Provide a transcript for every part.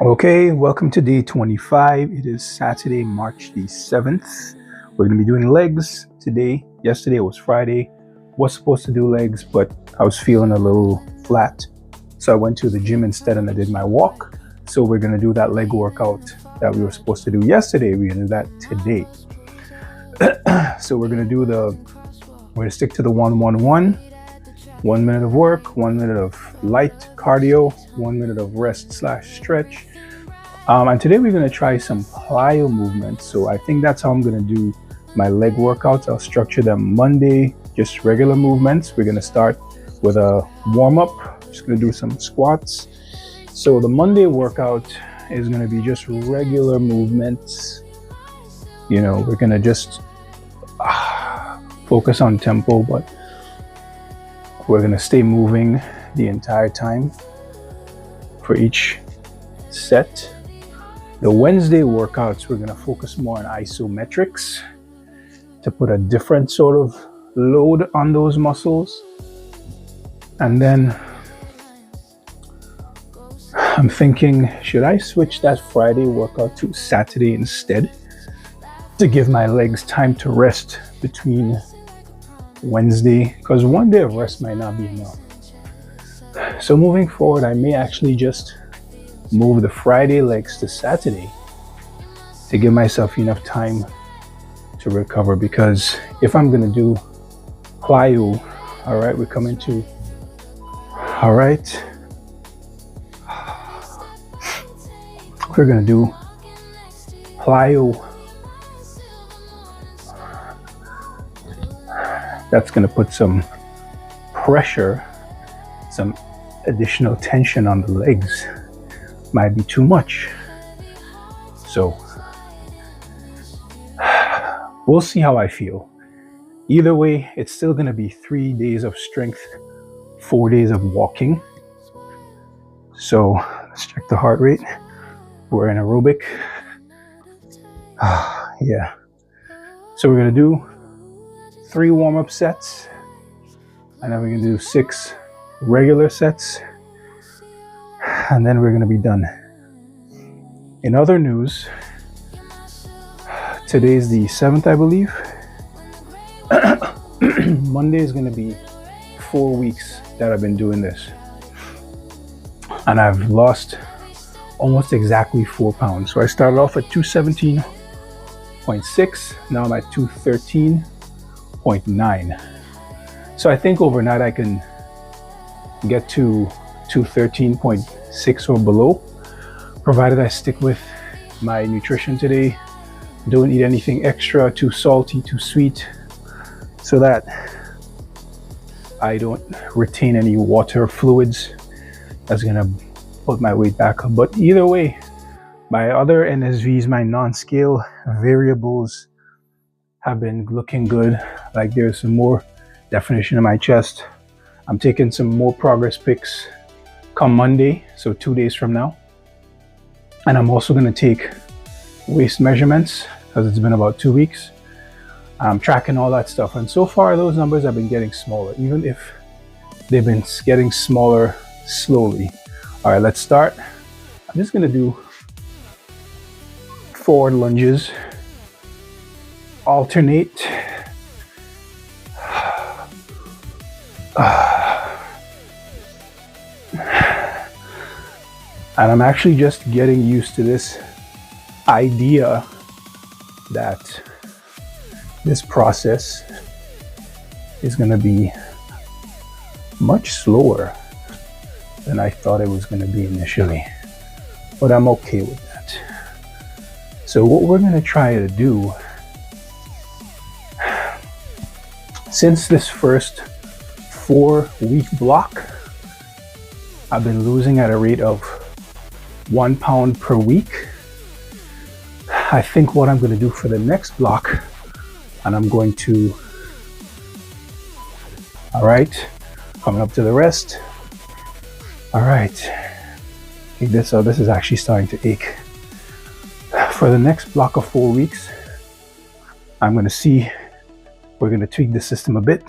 Okay, welcome to day 25. It is Saturday, March the 7th. We're going to be doing legs today. Yesterday was Friday. Was supposed to do legs, but I was feeling a little flat. So I went to the gym instead and I did my walk. So we're going to do that leg workout that we were supposed to do yesterday. We're going to do that today. So we're going to stick to the 1-1-1. 1 minute of work, 1 minute of light cardio, 1 minute of rest/stretch. And today we're going to try some plyo movements. So I think that's how I'm going to do my leg workouts. I'll structure them Monday, just regular movements. We're going to start with a warm up. Just going to do some squats. So the Monday workout is going to be just regular movements. You know, we're going to just focus on tempo, but we're going to stay moving the entire time for each set. The Wednesday workouts, we're going to focus more on isometrics to put a different sort of load on those muscles. And then I'm thinking, should I switch that Friday workout to Saturday instead to give my legs time to rest between Wednesday, because one day of rest might not be enough. So moving forward, I may actually just move the Friday legs to Saturday to give myself enough time to recover, because if I'm going to do plyo, all right, we're coming to, all right, we're going to do plyo. That's going to put some pressure, some additional tension on the legs. Might be too much. So we'll see how I feel. Either way, it's still going to be 3 days of strength, 4 days of walking. So let's check the heart rate. We're in aerobic. Yeah. So we're going to do 3 warm-up sets, and then we're going to do 6 regular sets, and then we're going to be done. In other news, today's the 7th, I believe. Monday is going to be 4 weeks that I've been doing this, and I've lost almost exactly 4 pounds. So I started off at 217.6, now I'm at 213.9. So I think overnight I can get to 213.6 or below, provided I stick with my nutrition today. Don't eat anything extra, too salty, too sweet, so that I don't retain any water fluids. That's gonna put my weight back up. But either way, my other NSVs, my non-scale variables, have been looking good. Like there's some more definition in my chest. I'm taking some more progress pics come Monday, so 2 days from now. And I'm also going to take waist measurements because it's been about 2 weeks. I'm tracking all that stuff, and so far those numbers have been getting smaller, even if they've been getting smaller slowly. All right, let's start. I'm just going to do forward lunges, alternate. And I'm actually just getting used to this idea that this process is going to be much slower than I thought it was going to be initially. But I'm okay with that. So what we're going to try to do, since this first 4-week block, I've been losing at a rate of 1 pound per week. I think what I'm going to do for the next block, and I'm going to, all right, coming up to the rest. All right, okay, this is actually starting to ache. For the next block of 4 weeks, I'm going to see, we're going to tweak the system a bit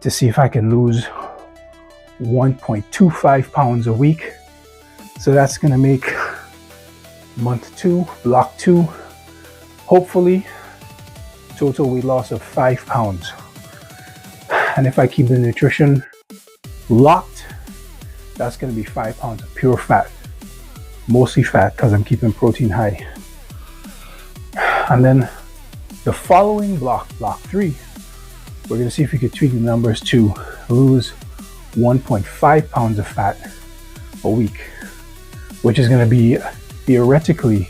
to see if I can lose 1.25 pounds a week So that's gonna make month 2, block 2, hopefully total weight loss of 5 pounds. And if I keep the nutrition locked, that's gonna be 5 pounds of pure fat, mostly fat because I'm keeping protein high. And then the following block, block 3, we're gonna see if we could tweak the numbers to lose 1.5 pounds of fat a week, which is gonna be theoretically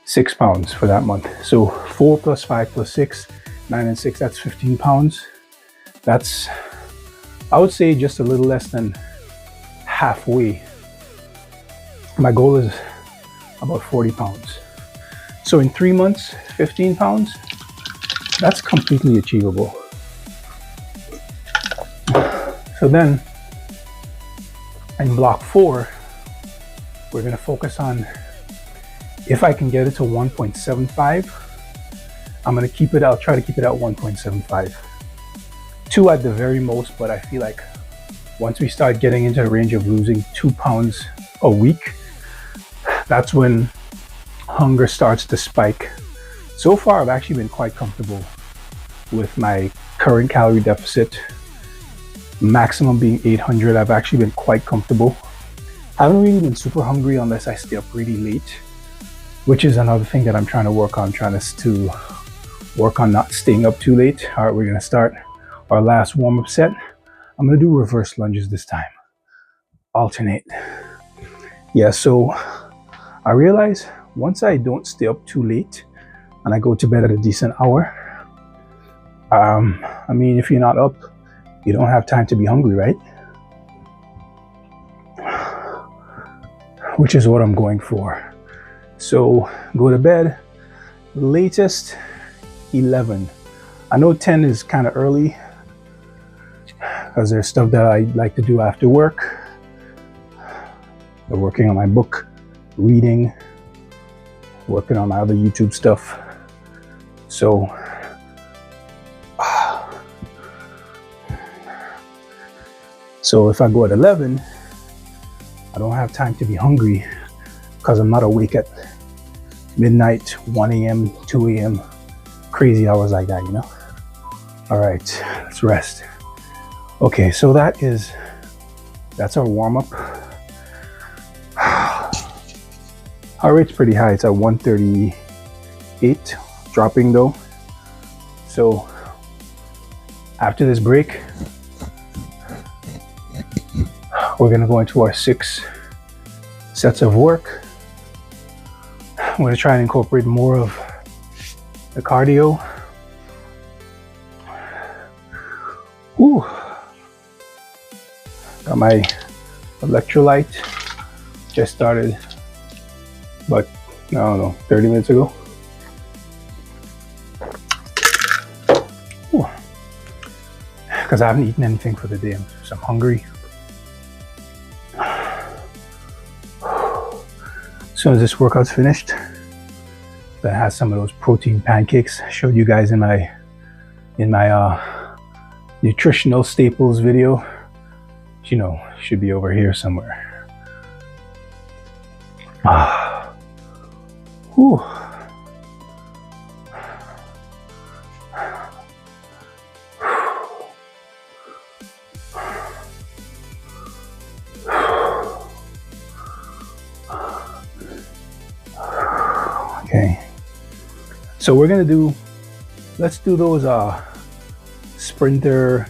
6 pounds for that month. So 4 plus 5 plus 6, 9 and 6, that's 15 pounds. That's, I would say, just a little less than halfway. My goal is about 40 pounds. So in 3 months, 15 pounds, that's completely achievable. So then in block 4, we're gonna focus on, if I can get it to 1.75, I'm gonna keep it, I'll try to keep it at 1.75. 2 at the very most, but I feel like once we start getting into the range of losing 2 pounds a week, that's when hunger starts to spike. So far, I've actually been quite comfortable with my current calorie deficit, maximum being 800. I've actually been quite comfortable. I haven't really been super hungry unless I stay up really late, which is another thing that I'm trying to work on, to work on not staying up too late. All right, we're gonna start our last warm-up set. I'm gonna do reverse lunges this time. Alternate. Yeah, so I realize once I don't stay up too late and I go to bed at a decent hour, I mean, if you're not up, you don't have time to be hungry, right? Which is what I'm going for. So go to bed, latest 11. I know 10 is kind of early because there's stuff that I like to do after work. I'm working on my book, reading, working on my other YouTube stuff. So if I go at 11, I don't have time to be hungry because I'm not awake at midnight, 1 a.m., 2 a.m., crazy hours like that, you know? All right, let's rest. Okay, so that's our warm-up. Our rate's pretty high. It's at 138, dropping though. So after this break, we're gonna go into our 6 sets of work. I'm gonna try and incorporate more of the cardio. Ooh. Got my electrolyte. Just started, but I don't know, 30 minutes ago. Because I haven't eaten anything for the day, so I'm hungry. As soon as this workout's finished, that has some of those protein pancakes I showed you guys in my nutritional staples video. You know, should be over here somewhere. Whew. Okay, so we're gonna let's do those sprinter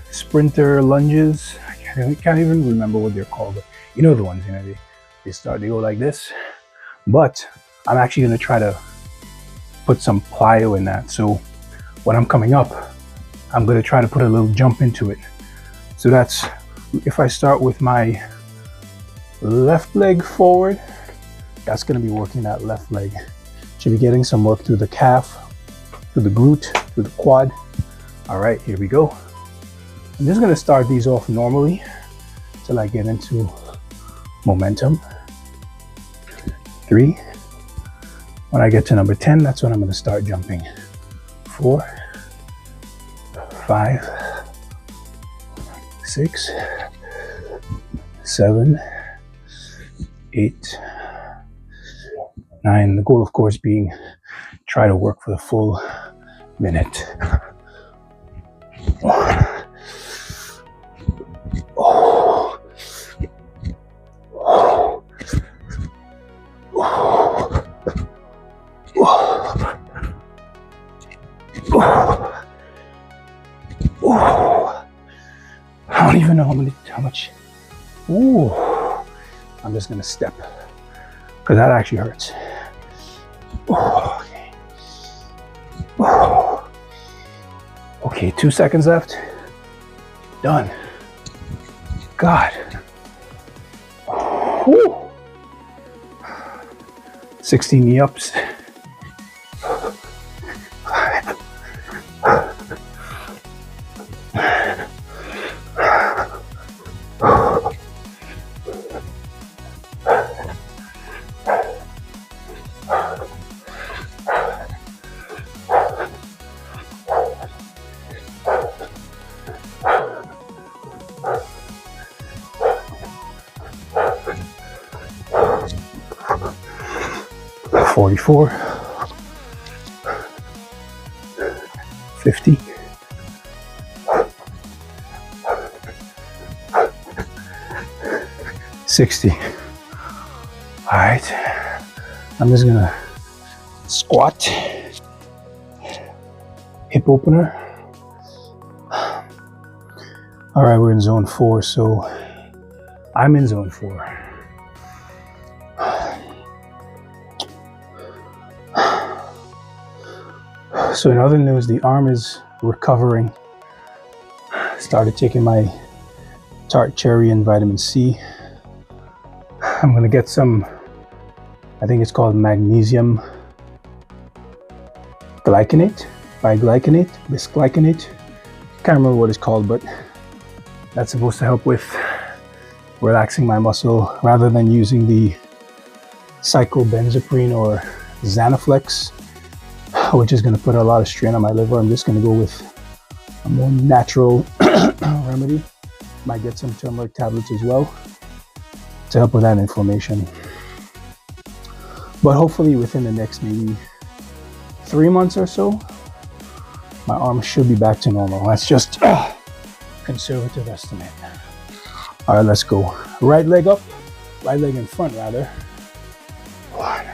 lunges. I can't even remember what they're called, but you know the ones, you know, they go like this. But I'm actually gonna try to put some plyo in that. So when I'm coming up, I'm gonna try to put a little jump into it. So that's, if I start with my left leg forward, that's gonna be working that left leg. Should be getting some work through the calf, through the glute, through the quad. All right, here we go. I'm just gonna start these off normally till I get into momentum. 3. When I get to number 10, that's when I'm gonna start jumping. 4, 5, 6, 7, 8, 9. The goal, of course, being try to work for the full minute. I don't even know how much. Ooh, I'm just gonna step because that actually hurts. Okay. Okay, 2 seconds left. Done. God. Woo. 16 knee ups. 44, 50, 60. All right, I'm just gonna squat, hip opener. All right, we're in zone 4, so I'm in zone 4. So in other news, the arm is recovering. Started taking my tart cherry and vitamin C. I'm gonna get some, I think it's called magnesium glycinate, bisglycinate. Can't remember what it's called, but that's supposed to help with relaxing my muscle rather than using the cyclobenzaprine or Xanaflex, which is going to put a lot of strain on my liver. I'm just going to go with a more natural remedy. Might get some turmeric tablets as well to help with that inflammation. But hopefully within the next maybe 3 months or so, my arm should be back to normal. That's just conservative estimate. All right, let's go. Right leg up, right leg in front rather. 1,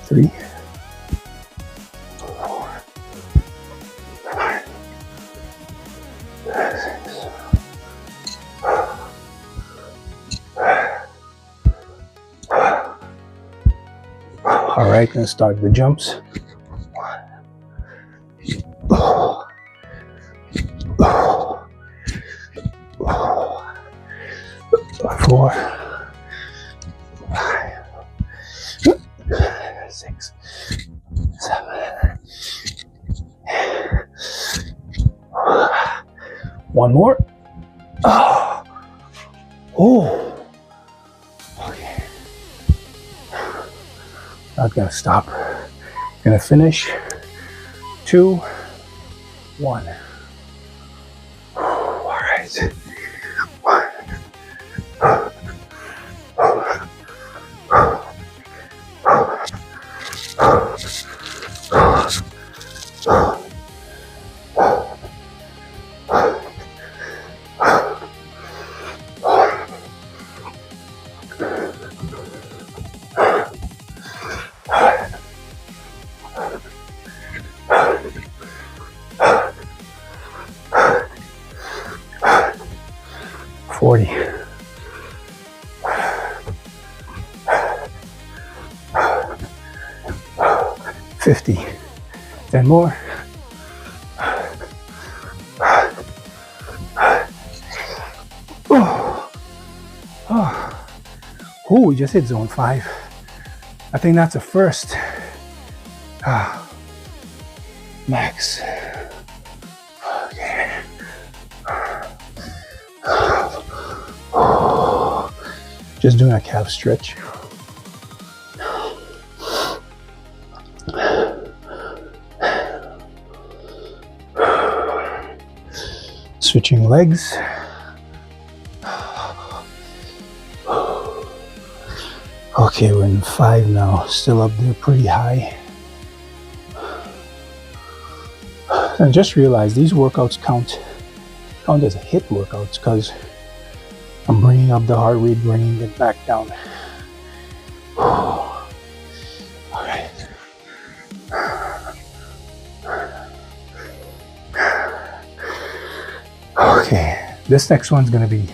3, 4, 5, 6. All right, gonna start the jumps. 4, 5, 6, 7. One more. Oh. Okay. Not gonna stop. Gonna finish. 2, 1. All right. 40. 50. 10 more. Oh, we just hit zone 5. I think that's a first. Max. Okay. Just doing a calf stretch. Switching legs. Okay, we're in 5 now, still up there pretty high. And just realize these workouts count as HIIT workouts because I'm bringing up the heart rate, bringing it back down. All right. Okay, this next one's gonna be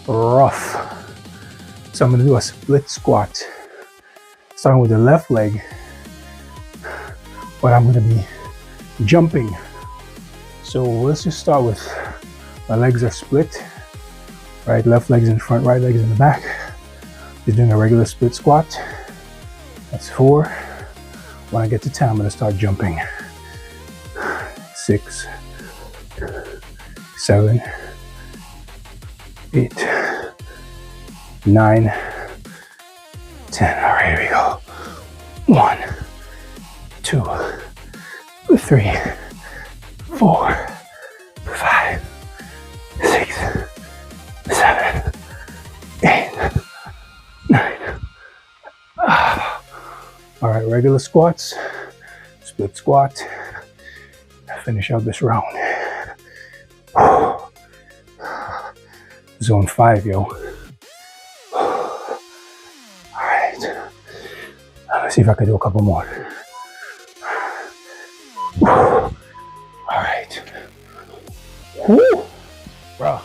rough. So I'm gonna do a split squat, starting with the left leg, but I'm gonna be jumping. So let's just start with my legs are split, right? Left leg's in front, right leg's in the back. Just doing a regular split squat. That's 4. When I get to 10, I'm gonna start jumping. 6, 7, 8, 9, 10. All right, here we go. 1, 2, 3, 4, 5, 6, 7, 8, 9. All right, regular squats, split squat. Finish out this round. Zone 5, yo. Let's see if I can do a couple more. All right. Woo! Bro.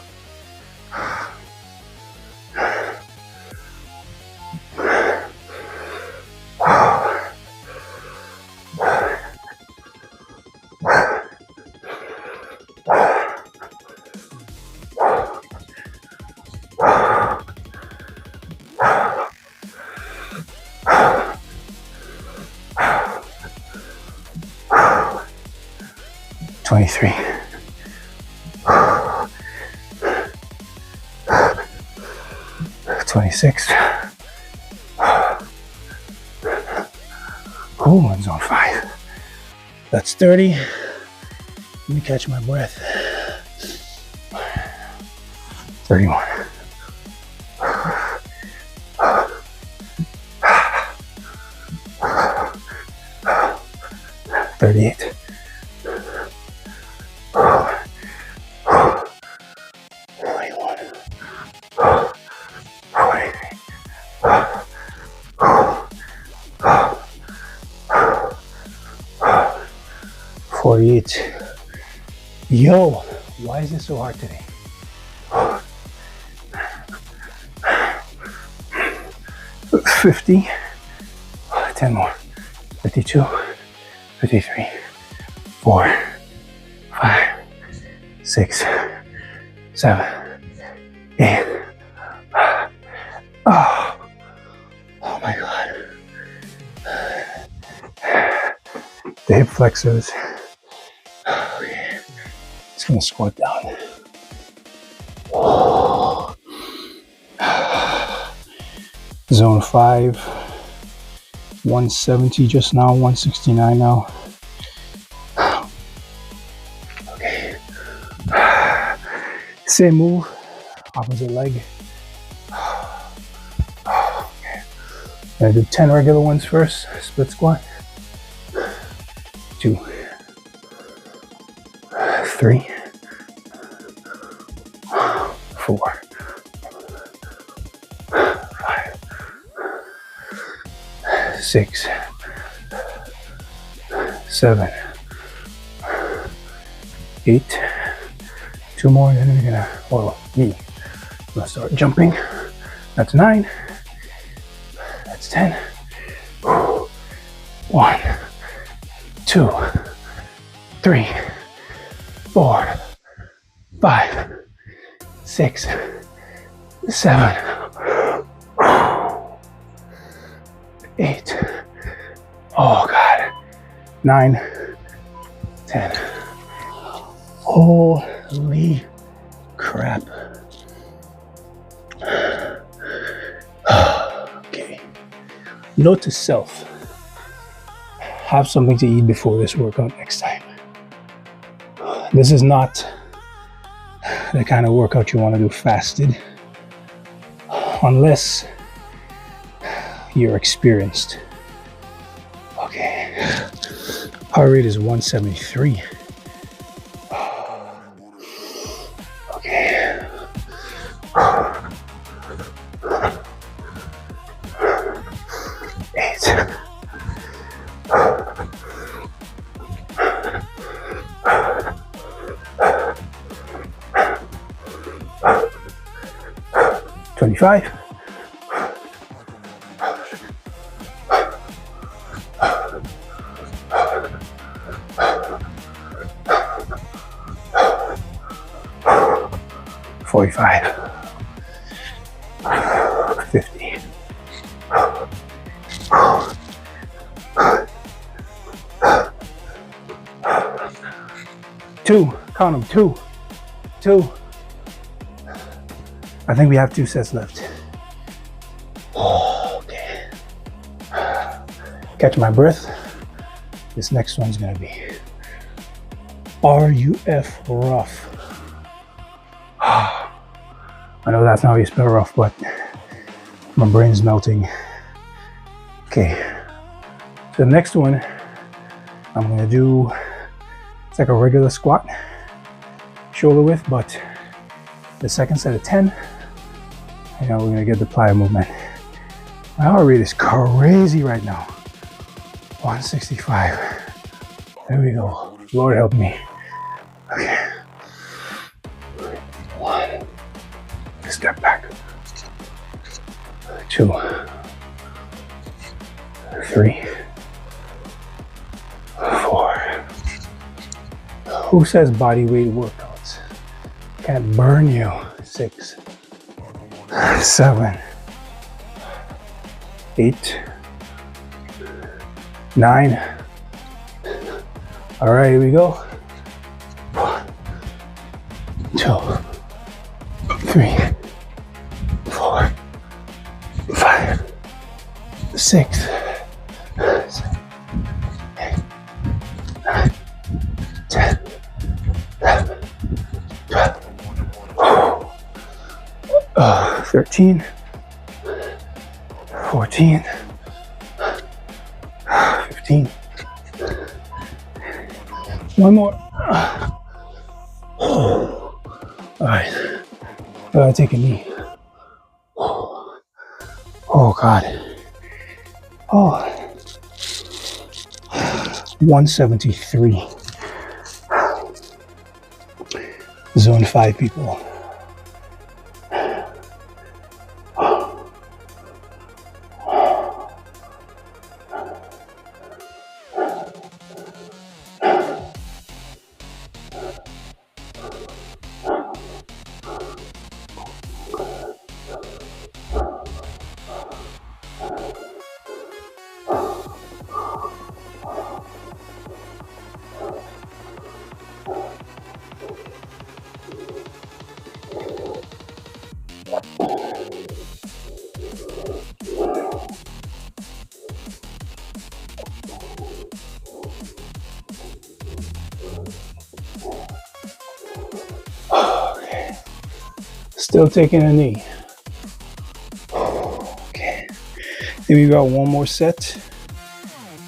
Three, 26. Oh, I'm zone 5. That's 30. Let me catch my breath. 31. 38. 48. Yo, why is this so hard today? 50. 10 more. 52. 53. 4. 5. 6. 7. 8. Oh my God. The hip flexors. Okay. Just gonna squat down. Zone 5. 170 just now, 169 now. Okay. Same move, opposite leg. Okay. Gonna do 10 regular ones first, split squat. 2, 3, 4, 5, 6, 7, 8. 2 more, and then we're gonna, I'm gonna start jumping. That's 9. That's 10. 1, 2, 3, 4, 5, 6, 7, 8. Oh God. 9, 10. Holy crap. Okay. Note to self. Have something to eat before this workout next time. This is not the kind of workout you want to do fasted, unless you're experienced. Okay, heart rate is 173. Okay. 8. 25. 45. 50. 2. Count them. 2. 2. I think we have 2 sets left. Okay. Catch my breath. This next one's gonna be RUF, rough. I know that's not how you spell rough, but my brain's melting. Okay. So the next one, I'm gonna do, it's like a regular squat, shoulder width, but the second set of 10, and now we're gonna get the plyo movement. My heart rate is crazy right now. 165. There we go. Lord help me. Okay. 1. Step back. 2. 3. 4. Who says body weight workouts can't burn you? 6. 7. 8. 9. All right, here we go. 1, 2, 3, 4, 5, 6, 7, 8, 9, 10, 11, 12, 13, 14, 15. One more. All right. I gotta take a knee. Oh God. Oh. 173. Zone 5 people. Okay. Still taking a knee. Okay. Then we got one more set.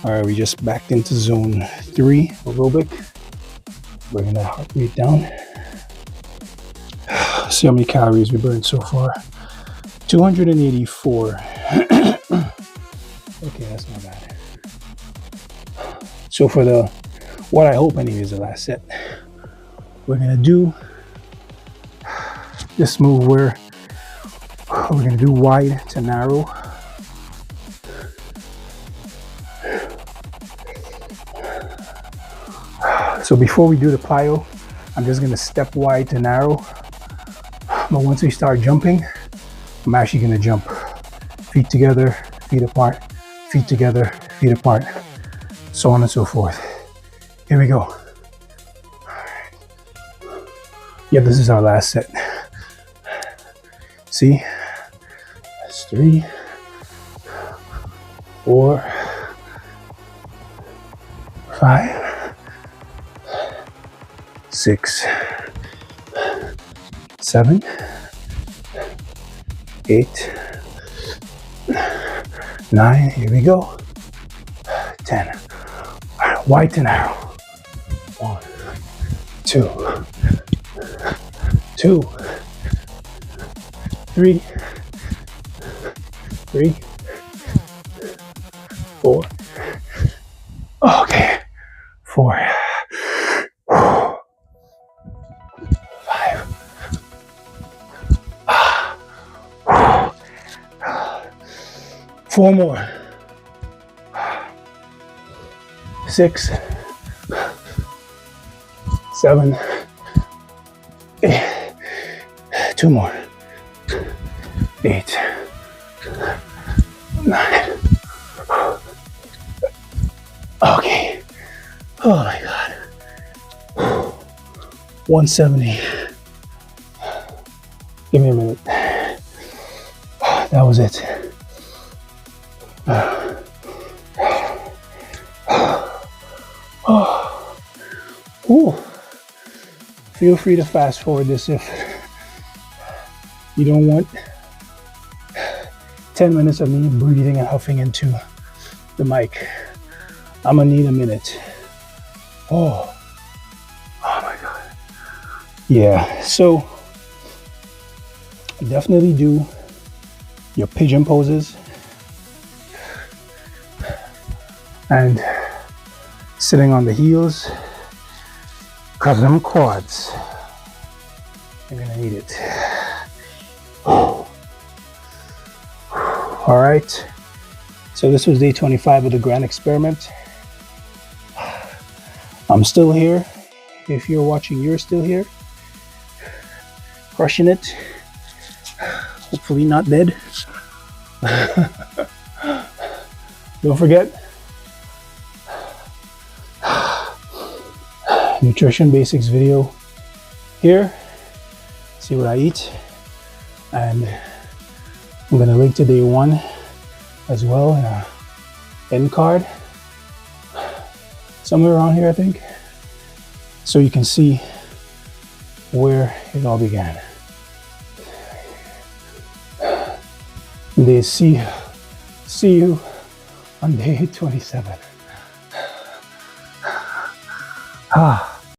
All right, we just backed into zone 3 aerobic. Bringing that heart rate down. See how many calories we burned so far. 284. Okay, that's not bad. So for the, what I hope anyway is the last set, we're gonna do this move where we're gonna do wide to narrow. So before we do the plyo, I'm just gonna step wide to narrow. But once we start jumping, I'm actually gonna jump feet together, feet apart, feet together, feet apart, so on and so forth. Here we go. Yeah, this is our last set. See, that's 3, 4, 5, 6, 7, 8, 9, here we go. 10. All right, wide to narrow. 1, 2, 2, 3, 3, 4. Okay, 4, 5. 4 more. 6, 7, 8. 2 more. 8, 9. Okay. Oh my God. 170. Give me a minute. That was it. Ooh. Feel free to fast forward this if you don't want 10 minutes of me breathing and huffing into the mic. I'm gonna need a minute. Oh my God. Yeah, so definitely do your pigeon poses and sitting on the heels, because them quads, you're gonna need it. All right, so this was day 25 of the grand experiment. I'm still here. If you're watching, you're still here. Crushing it. Hopefully not dead. Don't forget, nutrition basics video here. See what I eat, and I'm gonna link to day 1 as well in a end card somewhere around here, I think, so you can see where it all began. And they see you on day 27.